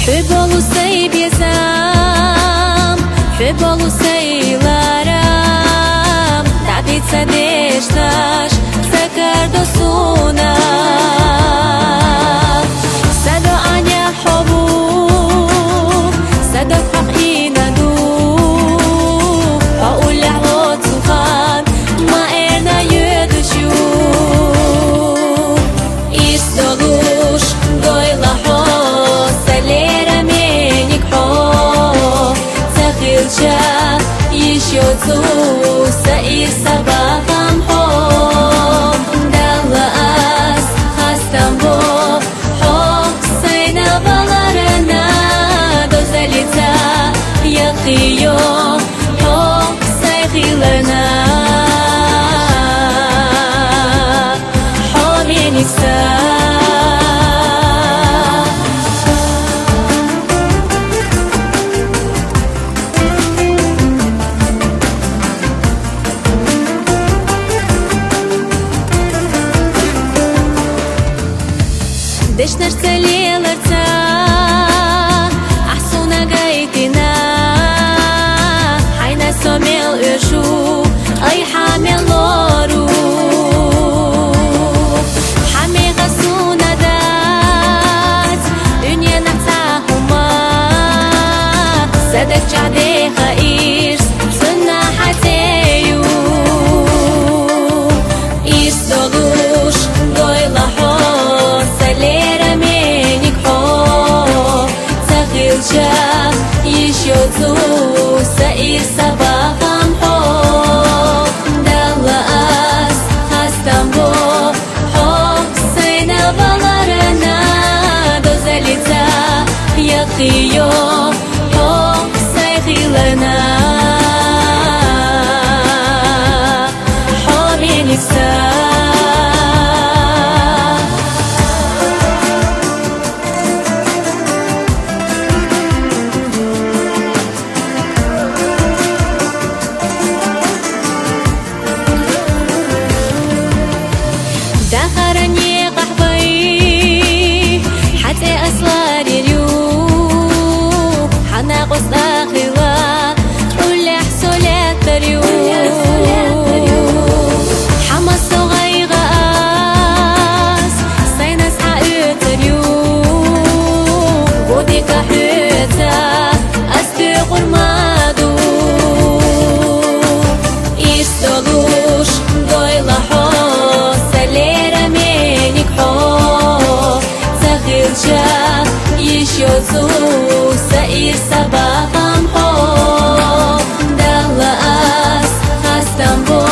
Hüb olusay biesam, hüb olusaylaram, dabitsa deshtash, sakar dosuna. Sado anya hobu, sado haqina du, haulah otsuhan, ma erna yödüşü. Istolush, doyla ho, salera menik ho, zakhilcha, еще цуса и сабахам ho, далас хастам ho, ho, сайна баларана, дозалица, яхиyo, ho, сайхилана, ho, meniksa. Дешнаш целеларца, ахсуна гайтина, хайна сомел öшу, ай хамел лору, хамега сунадат, дунья нацахума, садак чадеха ирс, сунна хатею, ирс долуш, дойла хо, салера menik ho, zakhilcha, еще цуса и сабахам ho, далас хастам ho, ho, сайна баларana, дозалица, яхиyo, ho, сайхилana, ho, meniksa. دخرني قحبي حتى أصلار اليوم حناقص داخلا ولا حصولات اليوم حمص غيغاس سينس حقيت اليوم بوديك حيتا أستيق المادو إيستغوش دويلا حو salera menik ho, zakhilcha, еще цуса и сабахам ho, далас хастам ho,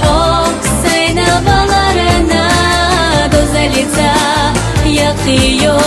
ho, сайна баларana, дозалица, яхиyo.